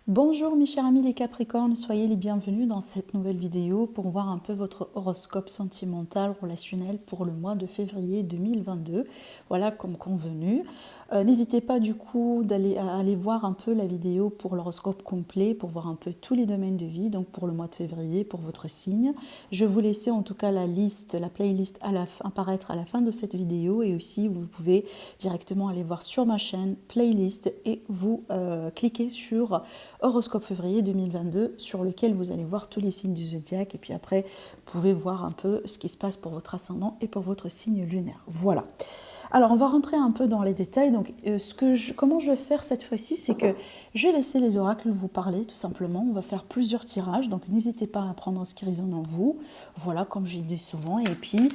Bonjour mes chers amis les Capricornes, soyez les bienvenus dans cette nouvelle vidéo pour voir un peu votre horoscope sentimental, relationnel pour le mois de février 2022. Voilà, comme convenu. N'hésitez pas du coup à aller voir un peu la vidéo pour l'horoscope complet, pour voir un peu tous les domaines de vie, donc pour le mois de février, pour votre signe. Je vais vous laisser en tout cas la playlist apparaître à la fin de cette vidéo, et aussi vous pouvez directement aller voir sur ma chaîne playlist et vous cliquez sur horoscope février 2022 sur lequel vous allez voir tous les signes du zodiaque, et puis après vous pouvez voir un peu ce qui se passe pour votre ascendant et pour votre signe lunaire. Voilà. Alors on va rentrer un peu dans les détails. Donc comment je vais faire cette fois-ci, c'est que je vais laisser les oracles vous parler tout simplement. On va faire plusieurs tirages, donc n'hésitez pas à prendre ce qui résonne en vous. Voilà, comme je dis souvent. Et puis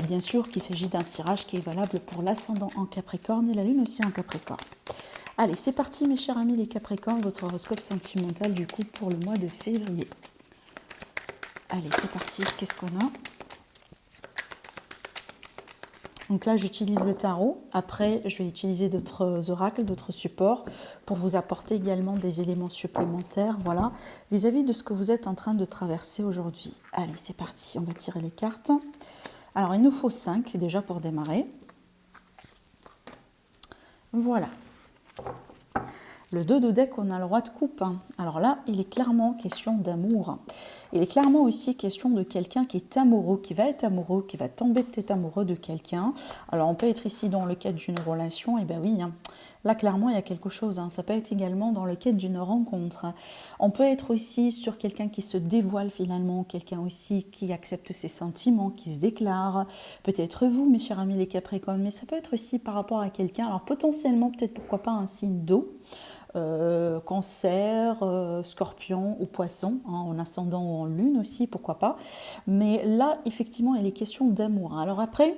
bien sûr qu'il s'agit d'un tirage qui est valable pour l'ascendant en Capricorne et la lune aussi en Capricorne. Allez, c'est parti mes chers amis les Capricornes, votre horoscope sentimental du coup pour le mois de février. Allez, c'est parti, qu'est-ce qu'on a? Donc là, j'utilise le tarot. Après, je vais utiliser d'autres oracles, d'autres supports pour vous apporter également des éléments supplémentaires, voilà, vis-à-vis de ce que vous êtes en train de traverser aujourd'hui. Allez, c'est parti, on va tirer les cartes. Alors, il nous faut 5 déjà pour démarrer. Voilà. Le 2 de deck, on a le roi de coupe. Alors là, il est clairement question d'amour. Il est clairement aussi question de quelqu'un qui est amoureux, qui va être amoureux, qui va tomber peut-être amoureux de quelqu'un. Alors on peut être ici dans le cadre d'une relation, et bien oui, là clairement il y a quelque chose. Ça peut être également dans le cadre d'une rencontre. On peut être aussi sur quelqu'un qui se dévoile finalement, quelqu'un aussi qui accepte ses sentiments, qui se déclare. Peut-être vous, mes chers amis les Capricornes, mais ça peut être aussi par rapport à quelqu'un. Alors potentiellement, peut-être pourquoi pas un signe d'eau. Cancer, scorpion ou poisson, en ascendant ou en lune aussi, pourquoi pas. Mais là, effectivement, il est question d'amour. Alors après,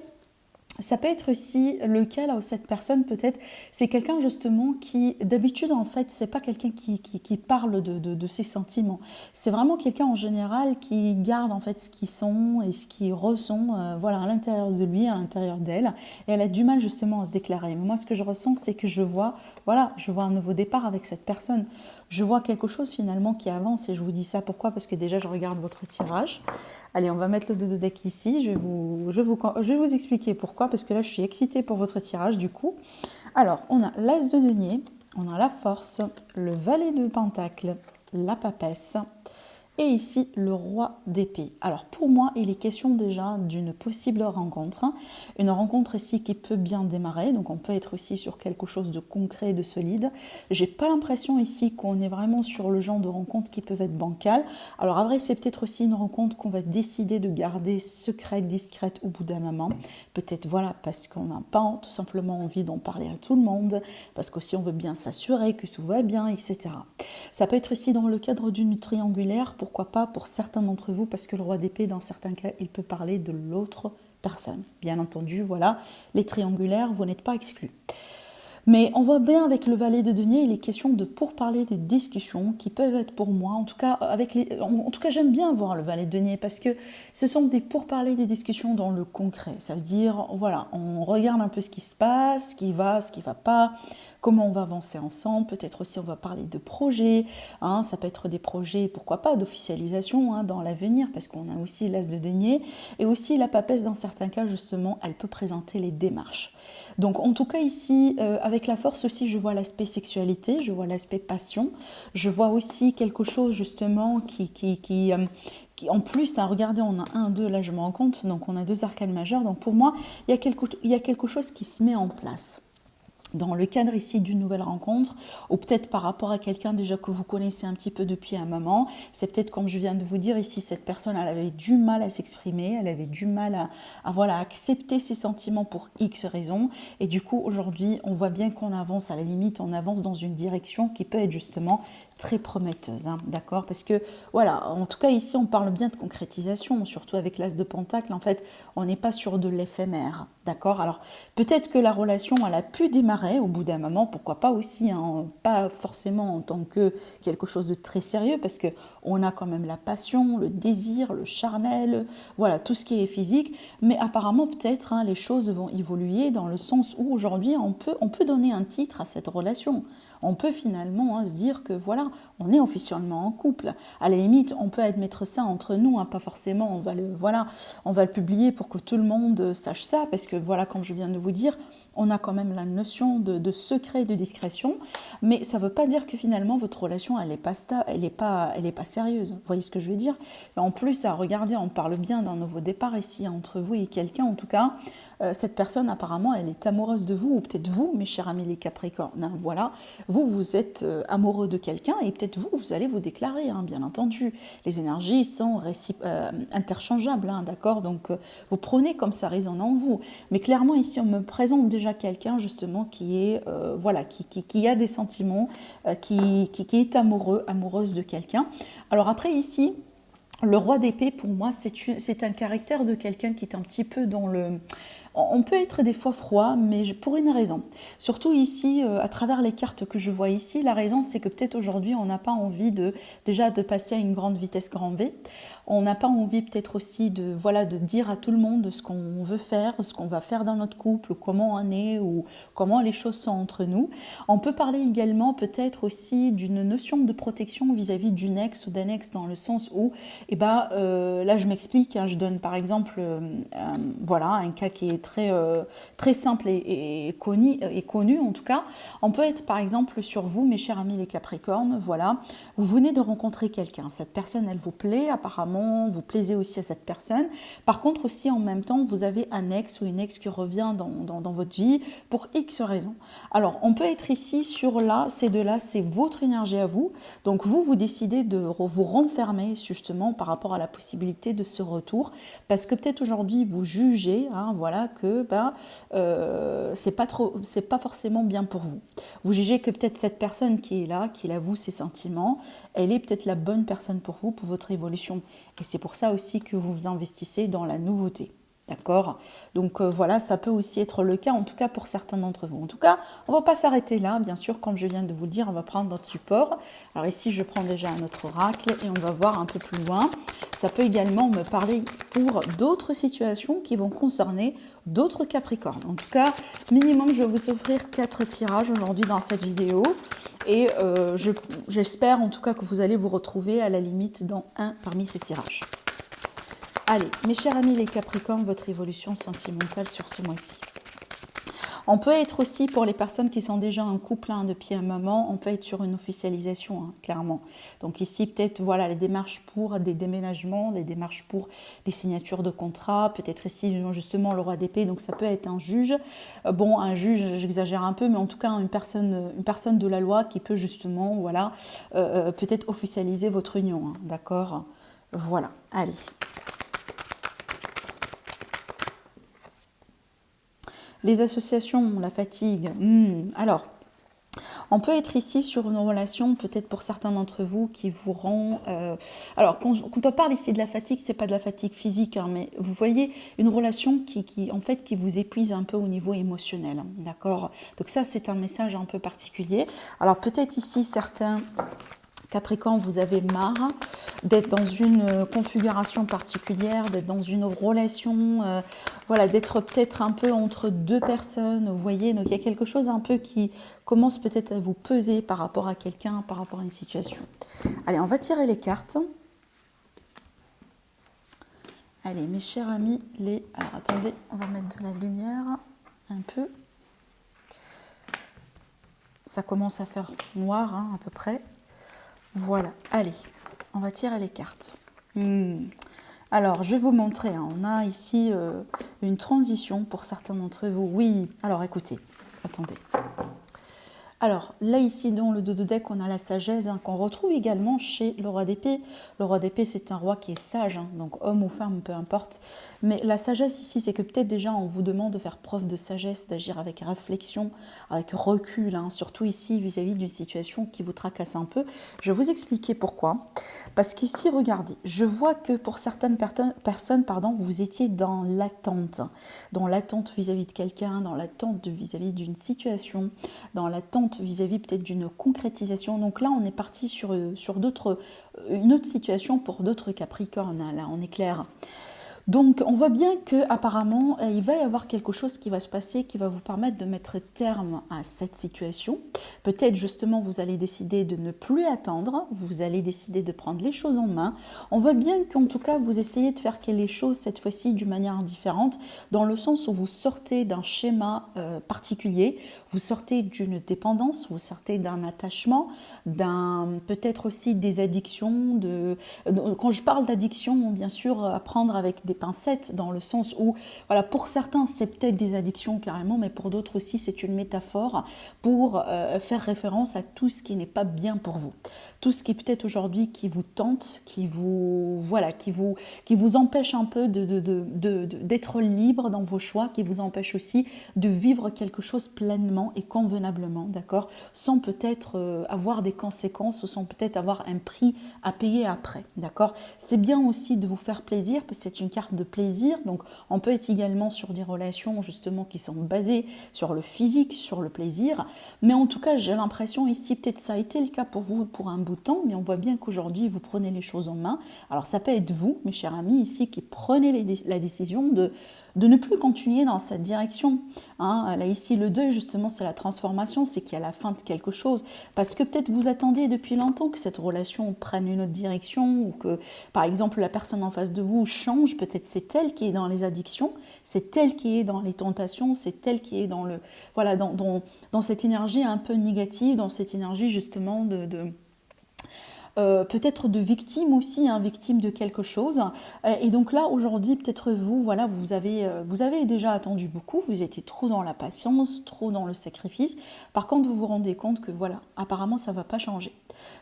ça peut être aussi le cas là où cette personne peut-être, c'est quelqu'un justement qui, d'habitude en fait, c'est pas quelqu'un qui parle de ses sentiments. C'est vraiment quelqu'un en général qui garde en fait ce qu'ils sont et ce qu'ils ressent, voilà, à l'intérieur de lui, à l'intérieur d'elle. Et elle a du mal justement à se déclarer. Mais moi, ce que je ressens, c'est que je vois un nouveau départ avec cette personne. Je vois quelque chose finalement qui avance, et je vous dis ça pourquoi? Parce que déjà je regarde votre tirage. Allez, on va mettre le 2 de deck ici, je vais vous expliquer pourquoi, parce que là je suis excitée pour votre tirage du coup. Alors, on a l'as de denier, on a la force, le valet de pentacle, la papesse, et ici le roi d'épée. Alors pour moi, il est question déjà d'une possible rencontre. Une rencontre ici qui peut bien démarrer, donc on peut être aussi sur quelque chose de concret, de solide. J'ai pas l'impression ici qu'on est vraiment sur le genre de rencontre qui peuvent être bancales. Alors après, c'est peut-être aussi une rencontre qu'on va décider de garder secrète, discrète au bout d'un moment. Peut-être voilà, parce qu'on n'a pas tout simplement envie d'en parler à tout le monde, parce qu'aussi on veut bien s'assurer que tout va bien, etc. Ça peut être aussi dans le cadre d'une triangulaire, pourquoi pas pour certains d'entre vous, parce que le roi d'épée, dans certains cas, il peut parler de l'autre personne. Bien entendu, voilà, les triangulaires, vous n'êtes pas exclus. Mais on voit bien avec le valet de denier, il est question de pourparler des discussions qui peuvent être pour moi, en tout cas, j'aime bien voir le valet de denier parce que ce sont des pourparlers des discussions dans le concret. Ça veut dire, voilà, on regarde un peu ce qui se passe, ce qui va pas, comment on va avancer ensemble. Peut-être aussi on va parler de projets, ça peut être des projets, pourquoi pas, d'officialisation dans l'avenir, parce qu'on a aussi l'as de denier, et aussi la papesse dans certains cas, justement, elle peut présenter les démarches. Donc en tout cas ici, avec la force aussi, je vois l'aspect sexualité, je vois l'aspect passion, je vois aussi quelque chose justement qui en plus, regardez, on a 1, 2, là je me rends compte, donc on a 2 arcanes majeures, donc pour moi, il y a quelque chose qui se met en place. Dans le cadre ici d'une nouvelle rencontre, ou peut-être par rapport à quelqu'un déjà que vous connaissez un petit peu depuis un moment, c'est peut-être comme je viens de vous dire ici, cette personne, elle avait du mal à s'exprimer, elle avait du mal à accepter ses sentiments pour X raisons, et du coup aujourd'hui on voit bien qu'on avance, à la limite on avance dans une direction qui peut être justement très prometteuse, d'accord? Parce que voilà, en tout cas ici on parle bien de concrétisation, surtout avec l'as de pentacle, en fait on n'est pas sur de l'éphémère, d'accord? Alors peut-être que la relation elle a pu démarrer aimerait au bout d'un moment, pourquoi pas aussi, hein, pas forcément en tant que quelque chose de très sérieux, parce que on a quand même la passion, le désir, le charnel, voilà, tout ce qui est physique, mais apparemment peut-être hein, les choses vont évoluer dans le sens où aujourd'hui on peut donner un titre à cette relation. On peut finalement hein, se dire que voilà, on est officiellement en couple. À la limite, on peut admettre ça entre nous, hein, pas forcément on va le publier pour que tout le monde sache ça, parce que voilà, comme je viens de vous dire, on a quand même la notion de secret et de discrétion, mais ça ne veut pas dire que finalement votre relation elle est pas sérieuse. Vous voyez ce que je veux dire? Et en plus, à regarder, on parle bien d'un nouveau départ ici entre vous et quelqu'un. En tout cas, cette personne apparemment elle est amoureuse de vous, ou peut-être vous, mes chers amis les Capricornes. Hein, voilà, vous êtes amoureux de quelqu'un et peut-être vous allez vous déclarer, hein, bien entendu. Les énergies sont interchangeables, hein, d'accord? Donc vous prenez comme ça résonne en vous. Mais clairement ici on me présente déjà quelqu'un justement qui est qui a des sentiments, qui est amoureuse de quelqu'un. Alors après ici, le roi d'épée pour moi c'est un caractère de quelqu'un qui est un petit peu dans le... On peut être des fois froid, mais pour une raison. Surtout ici, à travers les cartes que je vois ici, la raison c'est que peut-être aujourd'hui on n'a pas envie déjà de passer à une grande vitesse grand V. On n'a pas envie peut-être aussi de dire à tout le monde ce qu'on veut faire, ce qu'on va faire dans notre couple, comment on est ou comment les choses sont entre nous. On peut parler également peut-être aussi d'une notion de protection vis-à-vis d'une ex ou d'un ex dans le sens où, là je m'explique, hein, je donne par exemple un cas qui est très simple et connu en tout cas. On peut être par exemple sur vous, mes chers amis les Capricornes, voilà, vous venez de rencontrer quelqu'un, cette personne elle vous plaît apparemment, vous plaisez aussi à cette personne. Par contre aussi en même temps vous avez un ex ou une ex qui revient dans votre vie pour X raisons. Alors on peut être ici sur là, ces deux-là, c'est votre énergie à vous. Donc vous décidez de vous renfermer justement par rapport à la possibilité de ce retour, parce que peut-être aujourd'hui vous jugez, hein, voilà, que c'est pas forcément bien pour vous. Vous jugez que peut-être cette personne qui est là, qui avoue ses sentiments, elle est peut-être la bonne personne pour vous, pour votre évolution. Et c'est pour ça aussi que vous vous investissez dans la nouveauté. D'accord? Donc voilà, ça peut aussi être le cas, en tout cas pour certains d'entre vous. En tout cas, on ne va pas s'arrêter là, bien sûr, comme je viens de vous le dire, on va prendre notre support. Alors ici, je prends déjà un autre oracle et on va voir un peu plus loin. Ça peut également me parler pour d'autres situations qui vont concerner d'autres Capricornes. En tout cas, minimum, je vais vous offrir 4 tirages aujourd'hui dans cette vidéo. Et j'espère en tout cas que vous allez vous retrouver à la limite dans un parmi ces tirages. Allez, mes chers amis les Capricornes, votre évolution sentimentale sur ce mois-ci. On peut être aussi, pour les personnes qui sont déjà en couple hein, depuis un moment, on peut être sur une officialisation, hein, clairement. Donc ici, peut-être, voilà, les démarches pour des déménagements, les démarches pour des signatures de contrats, peut-être ici, justement, le roi d'épée, donc ça peut être un juge. Bon, un juge, j'exagère un peu, mais en tout cas, une personne de la loi qui peut justement, voilà, peut-être officialiser votre union, hein, d'accord? Voilà, allez. Les associations, la fatigue. Alors, on peut être ici sur une relation, peut-être pour certains d'entre vous, qui vous rend... alors, quand on parle ici de la fatigue, c'est pas de la fatigue physique, hein, mais vous voyez, une relation en fait, qui vous épuise un peu au niveau émotionnel. Hein, d'accord? Donc ça, c'est un message un peu particulier. Alors, peut-être ici, certains... Capricorne, vous avez marre d'être dans une configuration particulière, d'être dans une relation, voilà, d'être peut-être un peu entre deux personnes, vous voyez, donc il y a quelque chose un peu qui commence peut-être à vous peser par rapport à quelqu'un, par rapport à une situation. Allez, on va tirer les cartes. Allez, mes chers amis, alors attendez, on va mettre de la lumière un peu. Ça commence à faire noir, hein, à peu près. Voilà, allez, on va tirer les cartes. Alors, je vais vous montrer, hein, on a ici une transition pour certains d'entre vous. Oui, alors écoutez, attendez. Alors, là, ici, dans le dos de deck, on a la sagesse hein, qu'on retrouve également chez le roi d'épée. Le roi d'épée, c'est un roi qui est sage, hein, donc homme ou femme, peu importe. Mais la sagesse ici, c'est que peut-être déjà, on vous demande de faire preuve de sagesse, d'agir avec réflexion, avec recul, hein, surtout ici, vis-à-vis d'une situation qui vous tracasse un peu. Je vais vous expliquer pourquoi. Parce qu'ici, regardez, je vois que pour certaines personnes, vous étiez dans l'attente vis-à-vis de quelqu'un, dans l'attente vis-à-vis d'une situation, dans l'attente vis-à-vis peut-être d'une concrétisation. Donc là, on est parti sur une autre situation pour d'autres Capricornes, hein, là, on est clair. Donc, on voit bien qu'apparemment, il va y avoir quelque chose qui va se passer qui va vous permettre de mettre terme à cette situation. Peut-être justement, vous allez décider de ne plus attendre, vous allez décider de prendre les choses en main. On voit bien qu'en tout cas, vous essayez de faire les choses cette fois-ci d'une manière différente, dans le sens où vous sortez d'un schéma particulier, vous sortez d'une dépendance, vous sortez d'un attachement, peut-être aussi des addictions. Quand je parle d'addiction, bien sûr, apprendre avec des pincettes dans le sens où, voilà, pour certains, c'est peut-être des addictions carrément, mais pour d'autres aussi, c'est une métaphore pour faire référence à tout ce qui n'est pas bien pour vous. Tout ce qui est peut-être aujourd'hui qui vous tente, qui vous empêche un peu d'être libre dans vos choix, qui vous empêche aussi de vivre quelque chose pleinement et convenablement, d'accord, sans peut-être avoir des conséquences ou sans peut-être avoir un prix à payer après, d'accord. C'est bien aussi de vous faire plaisir, parce que c'est une carte de plaisir, donc on peut être également sur des relations justement qui sont basées sur le physique, sur le plaisir, mais en tout cas j'ai l'impression ici, peut-être ça a été le cas pour vous pour un bout de temps, mais on voit bien qu'aujourd'hui vous prenez les choses en main. Alors ça peut être vous, mes chers amis, ici qui prenez la décision de ne plus continuer dans cette direction. Hein. Là ici le deuil justement c'est la transformation, c'est qu'il y a la fin de quelque chose, parce que peut-être vous attendiez depuis longtemps que cette relation prenne une autre direction, ou que par exemple la personne en face de vous change, peut-être c'est elle qui est dans les addictions, c'est elle qui est dans les tentations, c'est elle qui est dans dans cette énergie un peu négative, dans cette énergie justement peut-être de victime aussi, hein, victime de quelque chose. Et donc là, aujourd'hui, peut-être vous, voilà, vous avez déjà attendu beaucoup, vous étiez trop dans la patience, trop dans le sacrifice. Par contre, vous vous rendez compte que voilà, apparemment, ça ne va pas changer.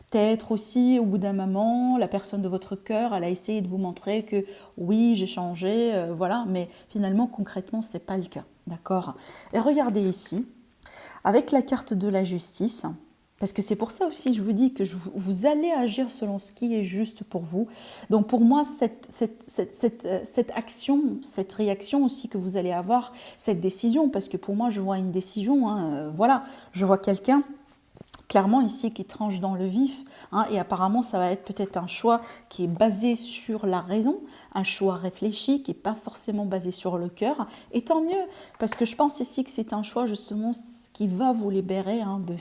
Peut-être aussi, au bout d'un moment, la personne de votre cœur, elle a essayé de vous montrer que oui, j'ai changé, voilà, mais finalement, concrètement, ce n'est pas le cas. D'accord? Et regardez ici, avec la carte de la justice. Parce que c'est pour ça aussi, je vous dis que vous allez agir selon ce qui est juste pour vous. Donc pour moi, cette action, cette réaction aussi que vous allez avoir, cette décision, parce que pour moi, je vois une décision, hein, voilà, je vois quelqu'un clairement ici qui tranche dans le vif, hein, et apparemment ça va être peut-être un choix qui est basé sur la raison, un choix réfléchi qui n'est pas forcément basé sur le cœur, et tant mieux, parce que je pense ici que c'est un choix justement qui va vous libérer hein, de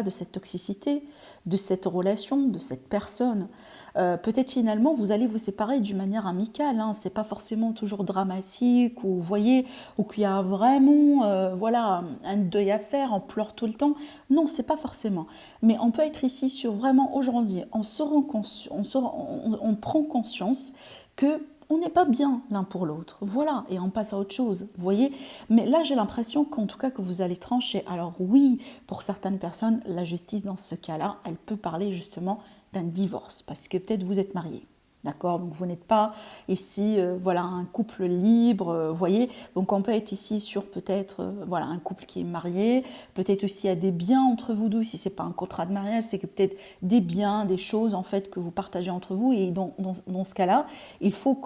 cette toxicité, de cette relation, de cette personne. Peut-être finalement vous allez vous séparer d'une manière amicale, hein, c'est pas forcément toujours dramatique, ou vous voyez, ou qu'il y a vraiment voilà, un deuil à faire, on pleure tout le temps. Non, c'est pas forcément. Mais on peut être ici sur vraiment aujourd'hui, on prend conscience que on n'est pas bien l'un pour l'autre, voilà, et on passe à autre chose, vous voyez. Mais là, j'ai l'impression qu'en tout cas que vous allez trancher. Alors oui, pour certaines personnes, la justice dans ce cas-là, elle peut parler justement d'un divorce, parce que peut-être vous êtes marié. D'accord, donc vous n'êtes pas ici, voilà, un couple libre, vous voyez. Donc on peut être ici sur peut-être, voilà, un couple qui est marié. Peut-être aussi il y a des biens entre vous deux. Si c'est pas un contrat de mariage, c'est que peut-être des biens, des choses en fait que vous partagez entre vous. Et dans ce cas-là, il faut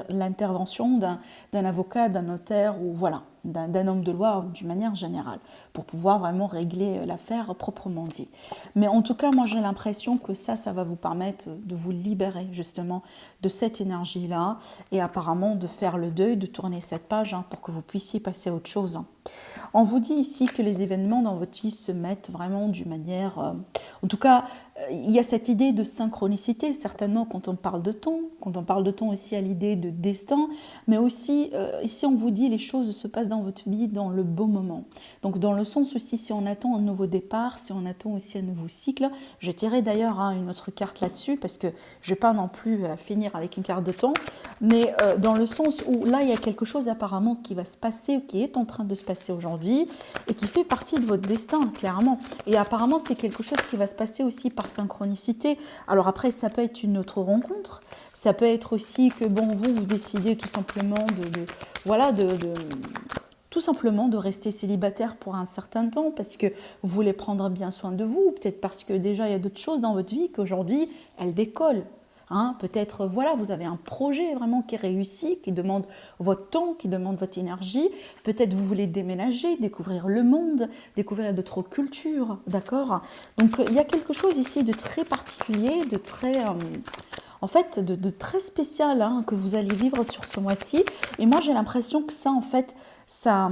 l'intervention d'un avocat, d'un notaire ou voilà, d'un homme de loi d'une manière générale, pour pouvoir vraiment régler l'affaire proprement dit. Mais en tout cas, moi j'ai l'impression que ça va vous permettre de vous libérer justement de cette énergie-là, et apparemment de faire le deuil, de tourner cette page hein, pour que vous puissiez passer à autre chose. On vous dit ici que les événements dans votre vie se mettent vraiment d'une manière... en tout cas, il y a cette idée de synchronicité, certainement quand on parle de temps, quand on parle de temps aussi à l'idée de destin, mais aussi ici on vous dit les choses se passent dans votre vie dans le bon moment. Donc dans le sens aussi si on attend un nouveau départ, si on attend aussi un nouveau cycle, je tirerai d'ailleurs une autre carte là-dessus parce que je ne vais pas non plus finir avec une carte de temps, mais dans le sens où là il y a quelque chose apparemment qui va se passer, qui est en train de se passer aujourd'hui et qui fait partie de votre destin clairement. Et apparemment c'est quelque chose qui va se passer aussi par synchronicité. Alors après ça peut être une autre rencontre, ça peut être aussi que bon vous décidez tout simplement tout simplement de rester célibataire pour un certain temps parce que vous voulez prendre bien soin de vous, peut-être parce que déjà il y a d'autres choses dans votre vie qu'aujourd'hui elles décollent. Hein, peut-être, voilà, vous avez un projet vraiment qui est réussi, qui demande votre temps, qui demande votre énergie. Peut-être vous voulez déménager, découvrir le monde, découvrir d'autres cultures, d'accord? Donc, il y a quelque chose ici de très particulier, de très... en fait, de très spécial hein, que vous allez vivre sur ce mois-ci. Et moi, j'ai l'impression que ça, en fait, ça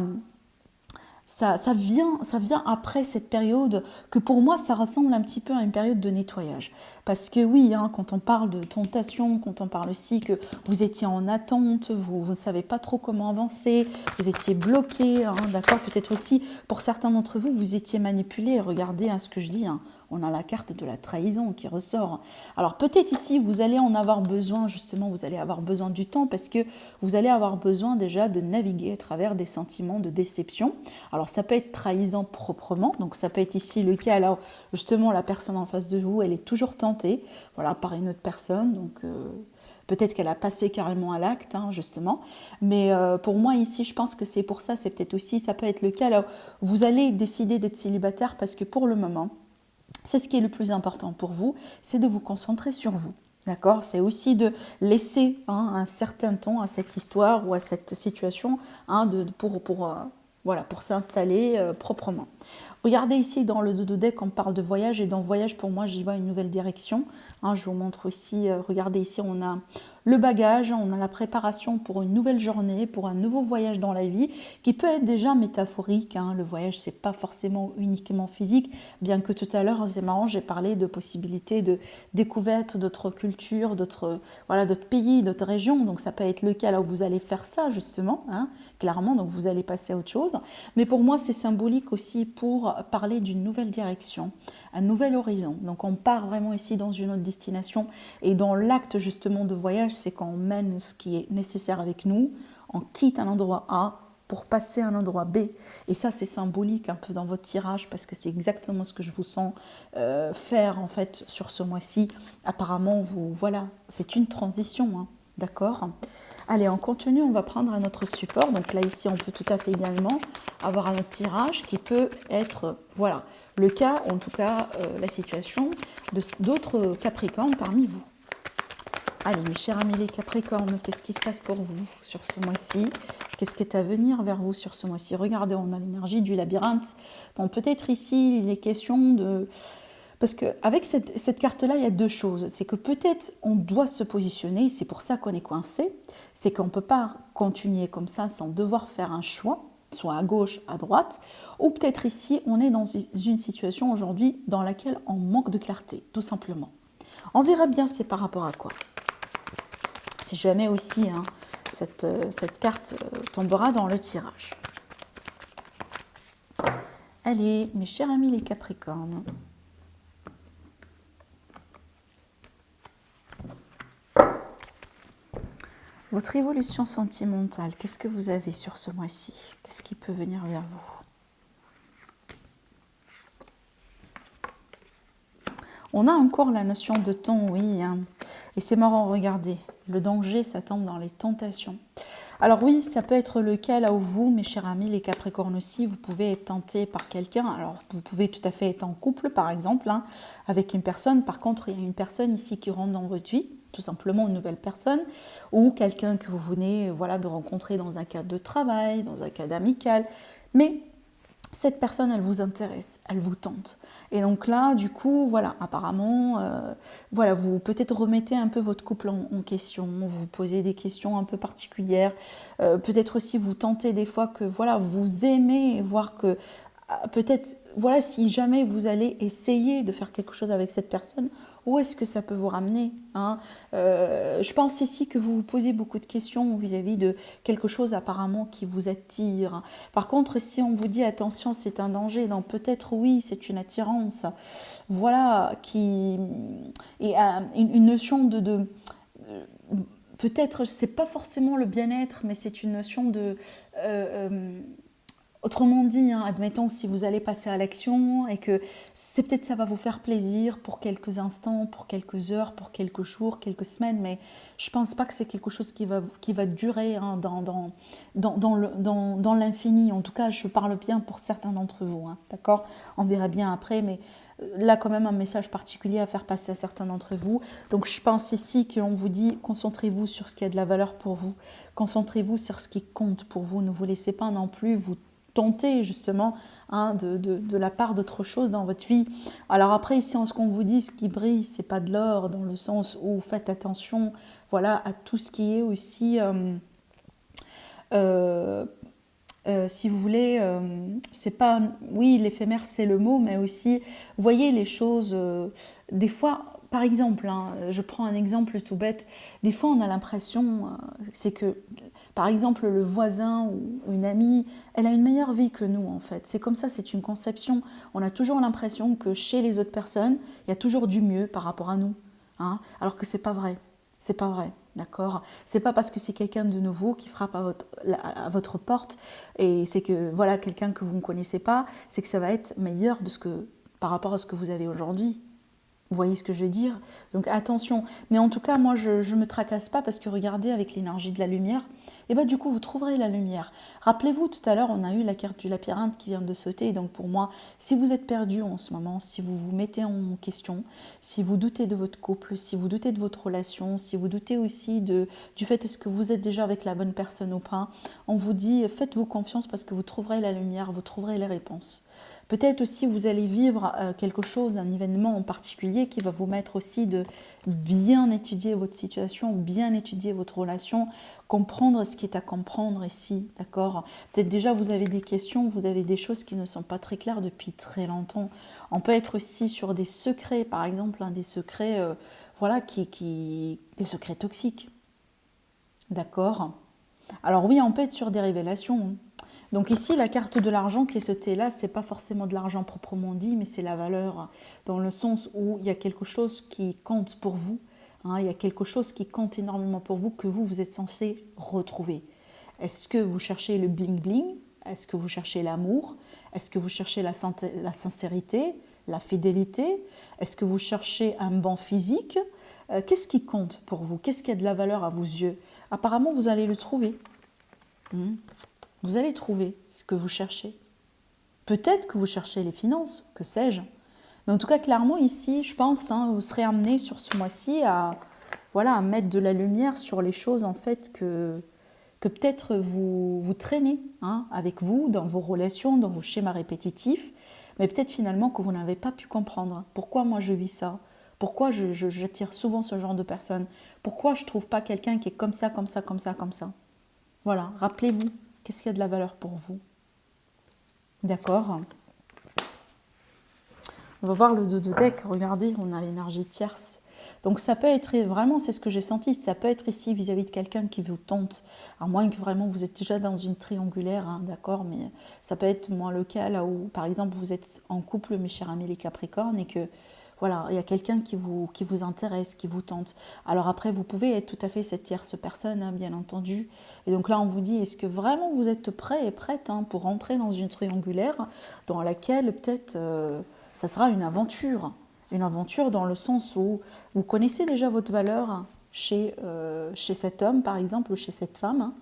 vient après cette période que pour moi, ça ressemble un petit peu à une période de nettoyage. Parce que oui, hein, quand on parle de tentation, quand on parle aussi que vous étiez en attente, vous ne savez pas trop comment avancer, vous étiez bloqué, hein, d'accord? Peut-être aussi, pour certains d'entre vous, vous étiez manipulé. Regardez hein, ce que je dis, hein. On a la carte de la trahison qui ressort. Alors peut-être ici, vous allez en avoir besoin, justement, vous allez avoir besoin du temps parce que vous allez avoir besoin déjà de naviguer à travers des sentiments de déception. Alors ça peut être trahison proprement, donc ça peut être ici le cas, alors justement la personne en face de vous, elle est toujours tentée, voilà, par une autre personne, donc... peut-être qu'elle a passé carrément à l'acte, hein, justement. Mais pour moi, ici, je pense que c'est pour ça, c'est peut-être aussi, ça peut être le cas. Alors, vous allez décider d'être célibataire parce que pour le moment, c'est ce qui est le plus important pour vous, c'est de vous concentrer sur vous. D'accord? C'est aussi de laisser hein, un certain temps à cette histoire ou à cette situation hein, pour s'installer proprement. Regardez ici dans le dodo deck, on parle de voyage et dans voyage, pour moi, j'y vois une nouvelle direction. Hein, je vous montre aussi, regardez ici, on a le bagage, on a la préparation pour une nouvelle journée, pour un nouveau voyage dans la vie, qui peut être déjà métaphorique. Hein. Le voyage, c'est pas forcément uniquement physique, bien que tout à l'heure, c'est marrant, j'ai parlé de possibilités de découverte d'autres cultures, d'autres pays, d'autres régions. Donc ça peut être le cas là où vous allez faire ça, justement, hein, clairement, donc vous allez passer à autre chose. Mais pour moi, c'est symbolique aussi pour parler d'une nouvelle direction, un nouvel horizon. Donc on part vraiment ici dans une autre destination et dans l'acte justement de voyage, c'est qu'on mène ce qui est nécessaire avec nous, on quitte un endroit A pour passer à un endroit B. Et ça, c'est symbolique un peu dans votre tirage parce que c'est exactement ce que je vous sens faire en fait sur ce mois-ci. Apparemment, voilà, c'est une transition, hein, d'accord ? Allez, en continu, on va prendre un autre support. Donc là, ici, on peut tout à fait également avoir un autre tirage qui peut être, voilà, le cas, en tout cas, la situation d'autres Capricornes parmi vous. Allez, mes chers amis les Capricornes, qu'est-ce qui se passe pour vous sur ce mois-ci? Qu'est-ce qui est à venir vers vous sur ce mois-ci? Regardez, on a l'énergie du labyrinthe. Donc peut-être ici, il est question de... Parce qu'avec cette carte-là, il y a deux choses. C'est que peut-être on doit se positionner, c'est pour ça qu'on est coincé, c'est qu'on ne peut pas continuer comme ça sans devoir faire un choix, soit à gauche, à droite, ou peut-être ici, on est dans une situation aujourd'hui dans laquelle on manque de clarté, tout simplement. On verra bien c'est par rapport à quoi. Si jamais aussi hein, cette carte tombera dans le tirage. Allez, mes chers amis les Capricornes. Votre évolution sentimentale, qu'est-ce que vous avez sur ce mois-ci? Qu'est-ce qui peut venir vers vous? On a encore la notion de temps, oui. Hein. Et c'est marrant, regardez. Le danger, ça tombe dans les tentations. Alors oui, ça peut être le cas là où vous, mes chers amis, les Capricornes aussi, vous pouvez être tenté par quelqu'un. Alors, vous pouvez tout à fait être en couple, par exemple, hein, avec une personne. Par contre, il y a une personne ici qui rentre dans votre vie, tout simplement une nouvelle personne, ou quelqu'un que vous venez de rencontrer dans un cadre de travail, dans un cadre amical. Mais cette personne, elle vous intéresse, elle vous tente. Et donc là, du coup, voilà, apparemment, vous peut-être remettez un peu votre couple en question, vous posez des questions un peu particulières, peut-être aussi vous tentez des fois que, voilà, vous aimez voir que peut-être, voilà, si jamais vous allez essayer de faire quelque chose avec cette personne, où est-ce que ça peut vous ramener, hein? Je pense ici que vous vous posez beaucoup de questions vis-à-vis de quelque chose apparemment qui vous attire. Par contre, si on vous dit attention, c'est un danger, donc peut-être oui, c'est une attirance, voilà, qui et une notion peut-être, c'est pas forcément le bien-être, mais c'est une notion de autrement dit, hein, admettons si vous allez passer à l'action et que c'est peut-être ça va vous faire plaisir pour quelques instants, pour quelques heures, pour quelques jours, quelques semaines, mais je pense pas que c'est quelque chose qui va durer, hein, dans l'infini. En tout cas, je parle bien pour certains d'entre vous, hein, d'accord? On verra bien après, mais là quand même un message particulier à faire passer à certains d'entre vous. Donc je pense ici qu'on vous dit concentrez-vous sur ce qui a de la valeur pour vous, concentrez-vous sur ce qui compte pour vous, ne vous laissez pas non plus vous tenter justement, hein, de la part d'autre chose dans votre vie. Alors après ici, ce qu'on vous dit, ce qui brille, c'est pas de l'or, dans le sens où faites attention, voilà, à tout ce qui est aussi si vous voulez, c'est pas, oui, l'éphémère c'est le mot, mais aussi, voyez les choses, des fois, par exemple, hein, je prends un exemple tout bête, des fois on a l'impression, c'est que, par exemple, le voisin ou une amie, elle a une meilleure vie que nous en fait. C'est comme ça, c'est une conception. On a toujours l'impression que chez les autres personnes, il y a toujours du mieux par rapport à nous, hein, alors que c'est pas vrai. C'est pas vrai, d'accord? C'est pas parce que c'est quelqu'un de nouveau qui frappe à votre porte et c'est que voilà quelqu'un que vous ne connaissez pas, c'est que ça va être meilleur par rapport à ce que vous avez aujourd'hui. Vous voyez ce que je veux dire? Donc attention. Mais en tout cas, moi, je ne me tracasse pas parce que regardez, avec l'énergie de la lumière, et bien du coup, vous trouverez la lumière. Rappelez-vous, tout à l'heure, on a eu la carte du labyrinthe qui vient de sauter. Donc pour moi, si vous êtes perdu en ce moment, si vous vous mettez en question, si vous doutez de votre couple, si vous doutez de votre relation, si vous doutez aussi du fait est-ce que vous êtes déjà avec la bonne personne ou pas, on vous dit faites-vous confiance parce que vous trouverez la lumière, vous trouverez les réponses. Peut-être aussi vous allez vivre quelque chose, un événement en particulier qui va vous mettre aussi de bien étudier votre situation, bien étudier votre relation, comprendre ce qui est à comprendre ici, d'accord? Peut-être déjà vous avez des questions, vous avez des choses qui ne sont pas très claires depuis très longtemps. On peut être aussi sur des secrets, par exemple, des secrets, voilà, des secrets toxiques, d'accord? Alors oui, on peut être sur des révélations. Donc ici, la carte de l'argent qui est sautée là, c'est pas forcément de l'argent proprement dit, mais c'est la valeur, dans le sens où il y a quelque chose qui compte pour vous, hein, il y a quelque chose qui compte énormément pour vous que vous êtes censé retrouver. Est-ce que vous cherchez le bling-bling? Est-ce que vous cherchez l'amour? Est-ce que vous cherchez la sincérité, la fidélité? Est-ce que vous cherchez un bon physique? Qu'est-ce qui compte pour vous? Qu'est-ce qui a de la valeur à vos yeux? Apparemment, vous allez le trouver. Vous allez trouver ce que vous cherchez. Peut-être que vous cherchez les finances, que sais-je. Mais en tout cas, clairement, ici, je pense, hein, vous serez amené sur ce mois-ci voilà, à mettre de la lumière sur les choses, en fait, que peut-être vous traînez, hein, avec vous, dans vos relations, dans vos schémas répétitifs, mais peut-être finalement que vous n'avez pas pu comprendre. Pourquoi moi je vis ça? Pourquoi j'attire souvent ce genre de personnes? Pourquoi je ne trouve pas quelqu'un qui est comme ça, comme ça, comme ça, comme ça? Voilà, rappelez-vous. Qu'est-ce qui a de la valeur pour vous? D'accord. On va voir le dos de deck. Regardez, on a l'énergie tierce. Donc ça peut être vraiment, c'est ce que j'ai senti, ça peut être ici vis-à-vis de quelqu'un qui vous tente, à moins que vraiment vous êtes déjà dans une triangulaire, hein, d'accord, mais ça peut être moi le cas là où, par exemple, vous êtes en couple, mes chers amis les Capricornes, et que voilà, il y a quelqu'un qui vous intéresse, qui vous tente. Alors après, vous pouvez être tout à fait cette tierce personne, hein, bien entendu. Et donc là, on vous dit, est-ce que vraiment vous êtes prêt et prête, hein, pour rentrer dans une triangulaire dans laquelle peut-être ça sera une aventure. Une aventure dans le sens où vous connaissez déjà votre valeur chez cet homme, par exemple, ou chez cette femme, hein,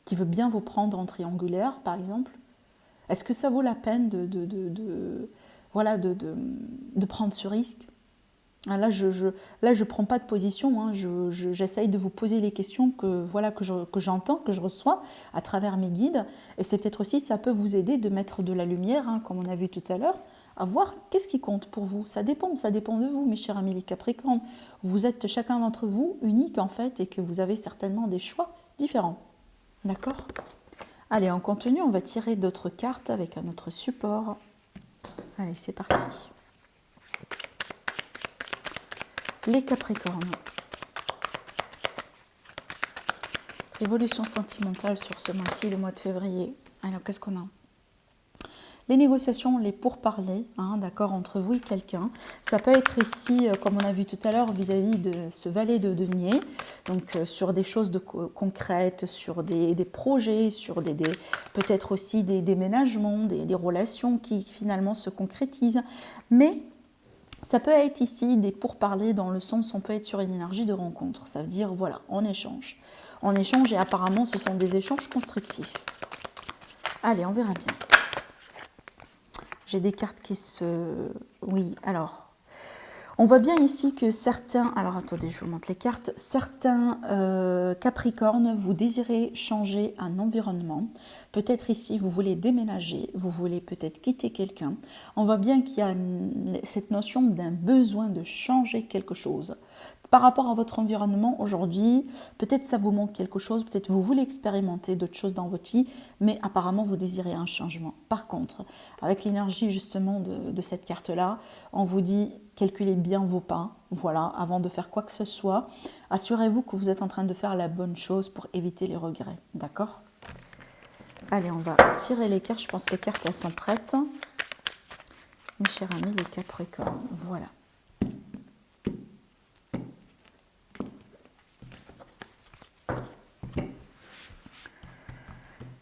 qui veut bien vous prendre en triangulaire, par exemple. Est-ce que ça vaut la peine voilà, de prendre ce risque? Là, je prends pas de position, hein, j'essaye de vous poser les questions que j'entends, que je reçois à travers mes guides. Et c'est peut-être aussi, ça peut vous aider de mettre de la lumière, hein, comme on a vu tout à l'heure, à voir qu'est-ce qui compte pour vous. Ça dépend de vous, mes chers amis les Capricornes. Vous êtes chacun d'entre vous unique en fait, et que vous avez certainement des choix différents. D'accord? Allez, en continue, on va tirer d'autres cartes avec un autre support. Allez, c'est parti. Les Capricornes. Évolution sentimentale sur ce mois-ci, le mois de février. Alors, qu'est-ce qu'on a? Les négociations, les pourparlers, d'accord, entre vous et quelqu'un. Ça peut être ici, comme on a vu tout à l'heure, vis-à-vis de ce valet de denier, donc sur des choses concrètes, sur des projets, sur peut-être aussi des déménagements, des relations qui finalement se concrétisent. Mais ça peut être ici des pourparlers dans le sens, on peut être sur une énergie de rencontre. Ça veut dire, voilà, on échange. On échange et apparemment, ce sont des échanges constructifs. Allez, on verra bien. J'ai des cartes qui se... Oui, alors, on voit bien ici que certains... Alors, attendez, je vous montre les cartes. Certains Capricornes, vous désirez changer un environnement. Peut-être ici, vous voulez déménager, vous voulez peut-être quitter quelqu'un. On voit bien qu'il y a cette notion d'un besoin de changer quelque chose. Par rapport à votre environnement aujourd'hui, peut-être ça vous manque quelque chose, peut-être vous voulez expérimenter d'autres choses dans votre vie, mais apparemment vous désirez un changement. Par contre, avec l'énergie justement de cette carte-là, on vous dit calculez bien vos pas, voilà, avant de faire quoi que ce soit. Assurez-vous que vous êtes en train de faire la bonne chose pour éviter les regrets, d'accord? Allez, on va tirer les cartes, je pense que les cartes elles sont prêtes. Mes chers amis, les Capricornes, voilà.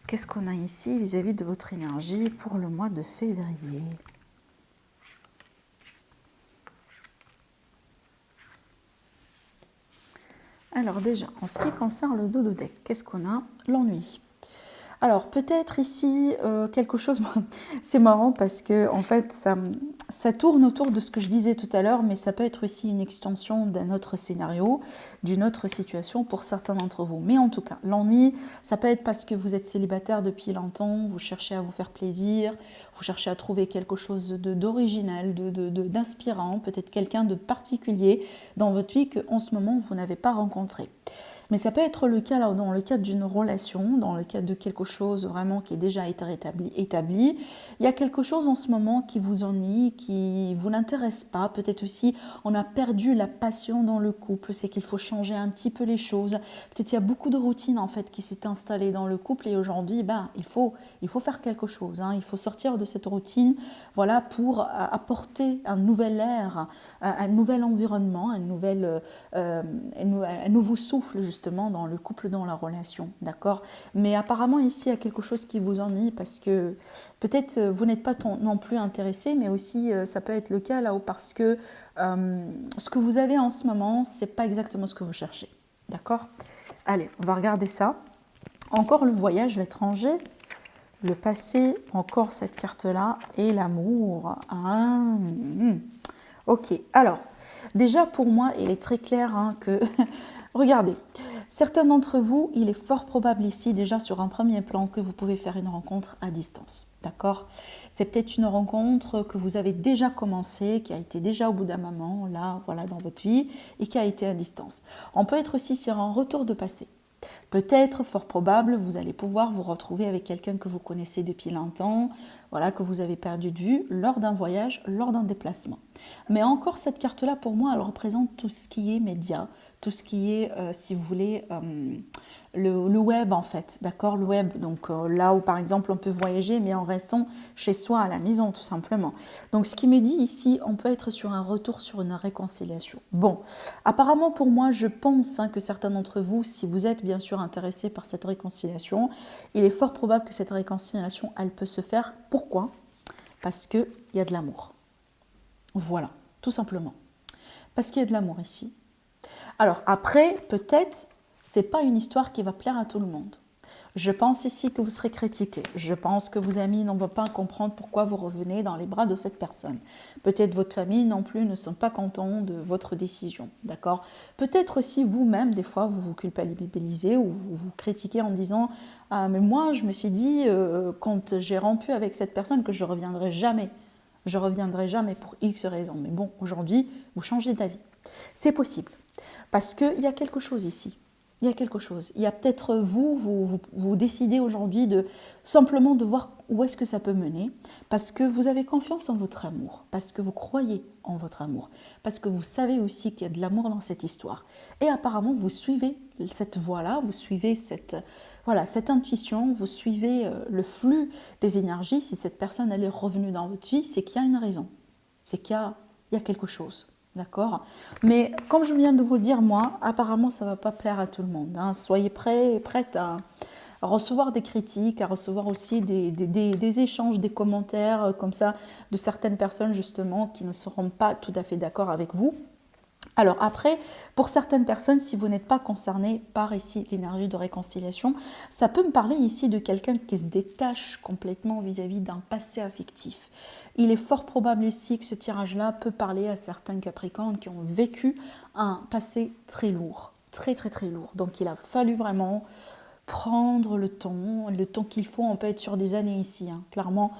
Qu'est-ce qu'on a ici vis-à-vis de votre énergie pour le mois de février? Alors déjà, en ce qui concerne le dos de deck, qu'est-ce qu'on a? L'ennui. Alors peut-être ici quelque chose, c'est marrant parce que en fait ça tourne autour de ce que je disais tout à l'heure, mais ça peut être aussi une extension d'un autre scénario, d'une autre situation pour certains d'entre vous. Mais en tout cas, l'ennui, ça peut être parce que vous êtes célibataire depuis longtemps, vous cherchez à vous faire plaisir, vous cherchez à trouver quelque chose d'original, d'inspirant, peut-être quelqu'un de particulier dans votre vie qu'en ce moment vous n'avez pas rencontré. Mais ça peut être le cas là, dans le cadre d'une relation, dans le cadre de quelque chose vraiment qui est déjà établi. Il y a quelque chose en ce moment qui vous ennuie, qui vous n'intéresse pas. Peut-être aussi on a perdu la passion dans le couple, c'est qu'il faut changer un petit peu les choses. Peut-être il y a beaucoup de routine en fait qui s'est installée dans le couple et aujourd'hui il faut faire quelque chose. Il faut sortir de cette routine, voilà, pour apporter un nouvel air, un nouvel environnement, un nouveau souffle justement dans le couple, dans la relation, d'accord? Mais apparemment ici il y a quelque chose qui vous ennuie parce que peut-être vous n'êtes pas non plus intéressé, mais aussi ça peut être le cas là où parce que ce que vous avez en ce moment, c'est pas exactement ce que vous cherchez, d'accord? Allez, on va regarder ça. Encore le voyage, l'étranger, le passé, encore cette carte-là et l'amour. Ok, alors déjà pour moi, il est très clair que regardez, certains d'entre vous, il est fort probable ici déjà sur un premier plan que vous pouvez faire une rencontre à distance, d'accord? C'est peut-être une rencontre que vous avez déjà commencé, qui a été déjà au bout d'un moment, là, voilà, dans votre vie, et qui a été à distance. On peut être aussi sur un retour de passé. Peut-être, fort probable, vous allez pouvoir vous retrouver avec quelqu'un que vous connaissez depuis longtemps, voilà, que vous avez perdu de vue lors d'un voyage, lors d'un déplacement. Mais encore, cette carte-là, pour moi, elle représente tout ce qui est média, tout ce qui est, si vous voulez, le web en fait, d'accord, le web, donc là où par exemple on peut voyager mais en restant chez soi à la maison tout simplement. Donc ce qui me dit ici, on peut être sur un retour, sur une réconciliation. Bon, apparemment pour moi, je pense que certains d'entre vous, si vous êtes bien sûr intéressés par cette réconciliation, il est fort probable que cette réconciliation, elle peut se faire. Pourquoi? Parce qu'il y a de l'amour. Voilà, tout simplement. Parce qu'il y a de l'amour ici. Alors après, peut-être, c'est pas une histoire qui va plaire à tout le monde. Je pense ici que vous serez critiqué. Je pense que vos amis n'en vont pas comprendre pourquoi vous revenez dans les bras de cette personne. Peut-être votre famille non plus ne sont pas contents de votre décision, d'accord? Peut-être aussi vous-même, des fois, vous vous culpabilisez ou vous vous critiquez en disant « Ah, mais moi, je me suis dit, quand j'ai rompu avec cette personne, que je ne reviendrai jamais. Je ne reviendrai jamais pour X raisons. Mais bon, aujourd'hui, vous changez d'avis. » C'est possible. Parce qu'il y a quelque chose ici. Il y a quelque chose. Il y a peut-être vous décidez aujourd'hui de simplement de voir où est-ce que ça peut mener, parce que vous avez confiance en votre amour, parce que vous croyez en votre amour, parce que vous savez aussi qu'il y a de l'amour dans cette histoire. Et apparemment, vous suivez cette voie-là, vous suivez cette intuition, vous suivez le flux des énergies. Si cette personne elle est revenue dans votre vie, c'est qu'il y a une raison, c'est qu'il y a quelque chose. D'accord. Mais comme je viens de vous le dire, moi, apparemment, ça ne va pas plaire à tout le monde. Hein. Soyez prêts et prêtes à recevoir des critiques, à recevoir aussi des échanges, des commentaires comme ça de certaines personnes justement qui ne seront pas tout à fait d'accord avec vous. Alors après, pour certaines personnes, si vous n'êtes pas concerné par ici l'énergie de réconciliation, ça peut me parler ici de quelqu'un qui se détache complètement vis-à-vis d'un passé affectif. Il est fort probable ici que ce tirage-là peut parler à certains Capricornes qui ont vécu un passé très lourd, très très très lourd. Donc il a fallu vraiment prendre le temps qu'il faut. On peut être sur des années ici, hein, clairement.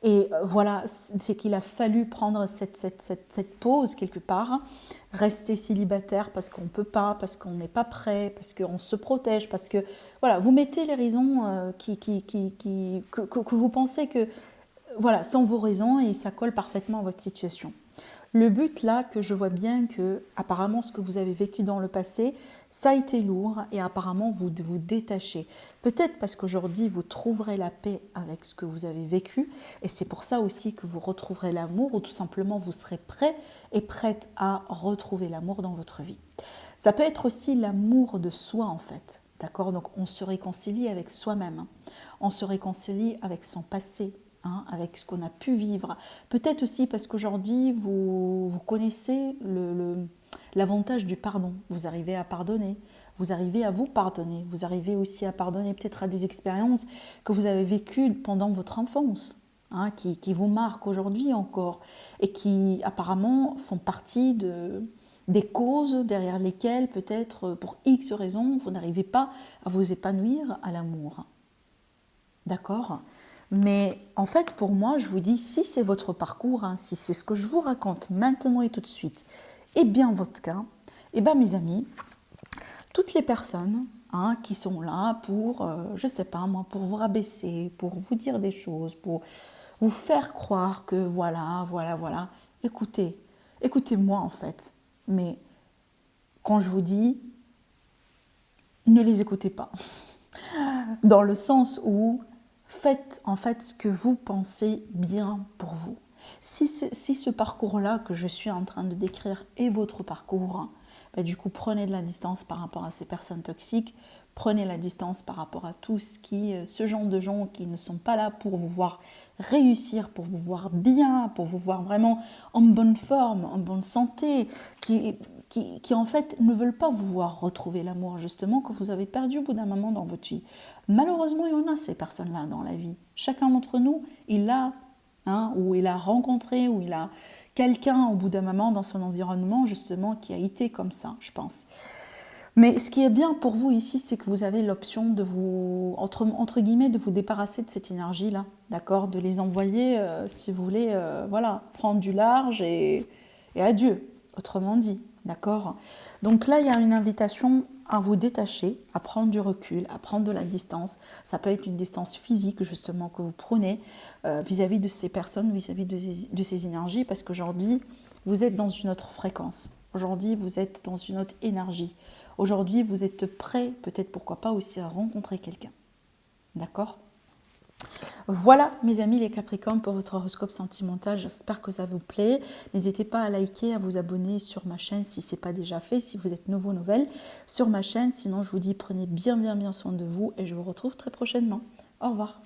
Et voilà, c'est qu'il a fallu prendre cette pause quelque part, rester célibataire parce qu'on ne peut pas, parce qu'on n'est pas prêt, parce qu'on se protège, parce que, voilà, vous mettez les raisons que vous pensez que, voilà, sont vos raisons et ça colle parfaitement à votre situation. Le but là, que je vois bien que apparemment ce que vous avez vécu dans le passé, ça a été lourd et apparemment vous vous détachez. Peut-être parce qu'aujourd'hui vous trouverez la paix avec ce que vous avez vécu et c'est pour ça aussi que vous retrouverez l'amour ou tout simplement vous serez prêt et prête à retrouver l'amour dans votre vie. Ça peut être aussi l'amour de soi en fait. D'accord. Donc on se réconcilie avec soi-même. On se réconcilie avec son passé. Avec ce qu'on a pu vivre. Peut-être aussi parce qu'aujourd'hui, vous connaissez l'avantage du pardon. Vous arrivez à pardonner, vous arrivez à vous pardonner, vous arrivez aussi à pardonner peut-être à des expériences que vous avez vécues pendant votre enfance, qui vous marquent aujourd'hui encore et qui apparemment font partie des causes derrière lesquelles peut-être pour X raisons, vous n'arrivez pas à vous épanouir à l'amour. D'accord ? Mais en fait, pour moi, je vous dis, si c'est votre parcours, si c'est ce que je vous raconte maintenant et tout de suite, et bien votre cas, et bien mes amis, toutes les personnes qui sont là pour, je ne sais pas moi, pour vous rabaisser, pour vous dire des choses, pour vous faire croire que voilà, écoutez-moi en fait. Mais quand je vous dis, ne les écoutez pas. Dans le sens où faites en fait ce que vous pensez bien pour vous. Si ce parcours-là que je suis en train de décrire est votre parcours, du coup prenez de la distance par rapport à ces personnes toxiques, prenez la distance par rapport à tout ce genre de gens qui ne sont pas là pour vous voir réussir, pour vous voir bien, pour vous voir vraiment en bonne forme, en bonne santé, qui en fait ne veulent pas vous voir retrouver l'amour justement que vous avez perdu au bout d'un moment dans votre vie. Malheureusement, il y en a ces personnes-là dans la vie. Chacun d'entre nous, il a, ou il a rencontré, ou il a quelqu'un au bout d'un moment dans son environnement justement qui a été comme ça, je pense. Mais ce qui est bien pour vous ici, c'est que vous avez l'option de vous, entre guillemets, de vous débarrasser de cette énergie-là, d'accord, de les envoyer, si vous voulez, prendre du large et adieu, autrement dit, d'accord. Donc là, il y a une invitation à vous détacher, à prendre du recul, à prendre de la distance. Ça peut être une distance physique, justement, que vous prenez vis-à-vis de ces personnes, vis-à-vis de ces énergies, parce qu'aujourd'hui, vous êtes dans une autre fréquence. Aujourd'hui, vous êtes dans une autre énergie. Aujourd'hui, vous êtes prêt, peut-être pourquoi pas aussi, à rencontrer quelqu'un. D'accord ? Voilà mes amis les Capricornes pour votre horoscope sentimental, j'espère que ça vous plaît. N'hésitez pas à liker, à vous abonner sur ma chaîne si ce n'est pas déjà fait, si vous êtes nouveau, nouvelle sur ma chaîne. Sinon je vous dis prenez bien soin de vous et je vous retrouve très prochainement. Au revoir.